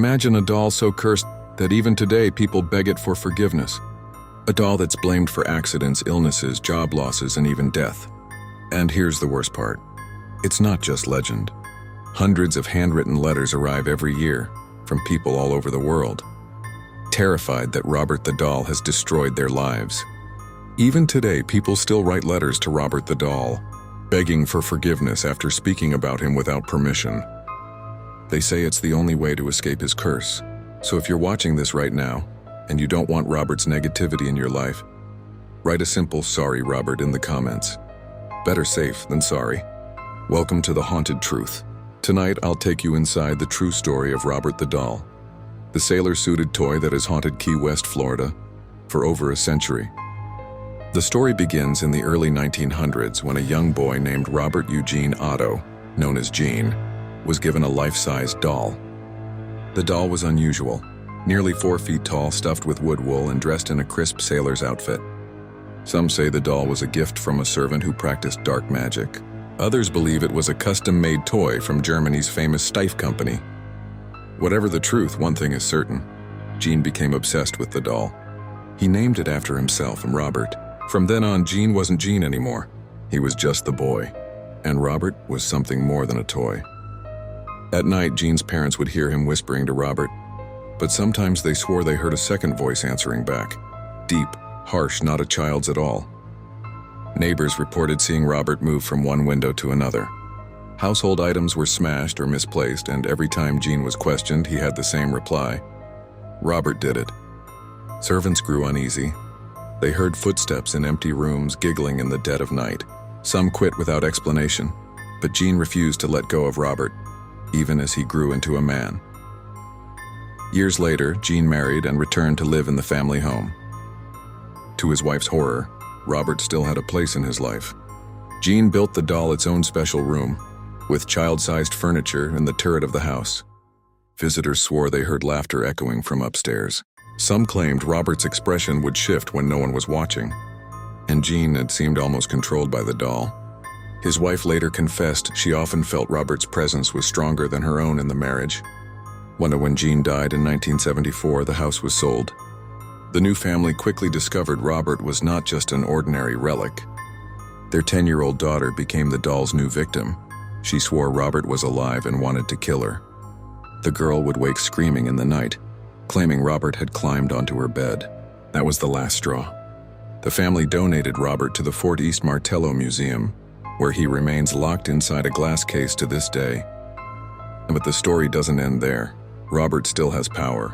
Imagine a doll so cursed that even today people beg it for forgiveness. A doll that's blamed for accidents, illnesses, job losses, and even death. And here's the worst part. It's not just legend. Hundreds of handwritten letters arrive every year from people all over the world, terrified that Robert the doll has destroyed their lives. Even today, people still write letters to Robert the doll, begging for forgiveness after speaking about him without permission. They say it's the only way to escape his curse. So if you're watching this right now, and you don't want Robert's negativity in your life, write a simple "Sorry, Robert" in the comments. Better safe than sorry. Welcome to the Haunted Truth. Tonight, I'll take you inside the true story of Robert the doll, the sailor-suited toy that has haunted Key West, Florida, for over a century. The story begins in the early 1900s when a young boy named Robert Eugene Otto, known as Gene, was given a life-sized doll. The doll was unusual, nearly 4 feet tall, stuffed with wood wool and dressed in a crisp sailor's outfit. Some say the doll was a gift from a servant who practiced dark magic. Others believe it was a custom-made toy from Germany's famous Steiff company. Whatever the truth, one thing is certain. Gene became obsessed with the doll. He named it after himself and Robert. From then on, Gene wasn't Gene anymore. He was just the boy. And Robert was something more than a toy. At night, Gene's parents would hear him whispering to Robert, but sometimes they swore they heard a second voice answering back. Deep, harsh, not a child's at all. Neighbors reported seeing Robert move from one window to another. Household items were smashed or misplaced, and every time Gene was questioned, he had the same reply. Robert did it. Servants grew uneasy. They heard footsteps in empty rooms, giggling in the dead of night. Some quit without explanation, but Gene refused to let go of Robert, even as he grew into a man. Years later, Gene married and returned to live in the family home. To his wife's horror, Robert still had a place in his life. Gene built the doll its own special room, with child-sized furniture in the turret of the house. Visitors swore they heard laughter echoing from upstairs. Some claimed Robert's expression would shift when no one was watching, and Gene had seemed almost controlled by the doll. His wife later confessed she often felt Robert's presence was stronger than her own in the marriage. When Gene died in 1974, the house was sold. The new family quickly discovered Robert was not just an ordinary relic. Their 10-year-old daughter became the doll's new victim. She swore Robert was alive and wanted to kill her. The girl would wake screaming in the night, claiming Robert had climbed onto her bed. That was the last straw. The family donated Robert to the Fort East Martello Museum, where he remains locked inside a glass case to this day. But the story doesn't end there. Robert still has power.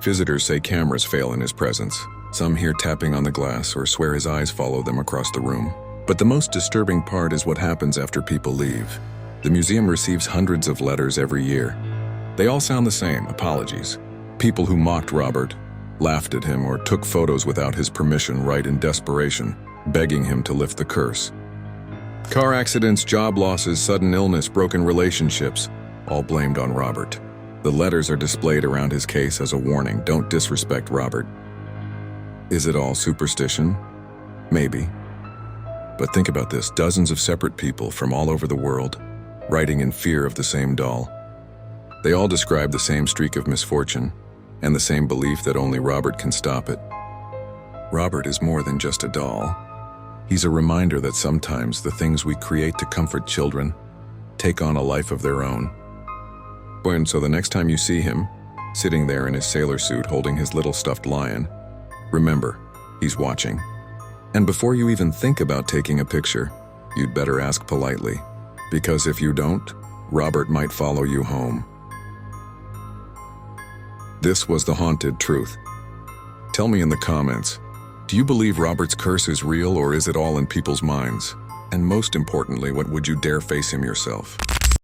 Visitors say cameras fail in his presence. Some hear tapping on the glass or swear his eyes follow them across the room. But the most disturbing part is what happens after people leave. The museum receives hundreds of letters every year. They all sound the same: apologies. People who mocked Robert, laughed at him, or took photos without his permission write in desperation, begging him to lift the curse. Car accidents, job losses, sudden illness, broken relationships, all blamed on Robert. The letters are displayed around his case as a warning: don't disrespect Robert. Is it all superstition? Maybe. But think about this: dozens of separate people from all over the world, writing in fear of the same doll. They all describe the same streak of misfortune, and the same belief that only Robert can stop it. Robert is more than just a doll. He's a reminder that sometimes the things we create to comfort children take on a life of their own. And so the next time you see him, sitting there in his sailor suit holding his little stuffed lion, remember, he's watching. And before you even think about taking a picture, you'd better ask politely, because if you don't, Robert might follow you home. This was the Haunted Truth. Tell me in the comments, do you believe Robert's curse is real, or is it all in people's minds? And most importantly, what would you dare face him yourself?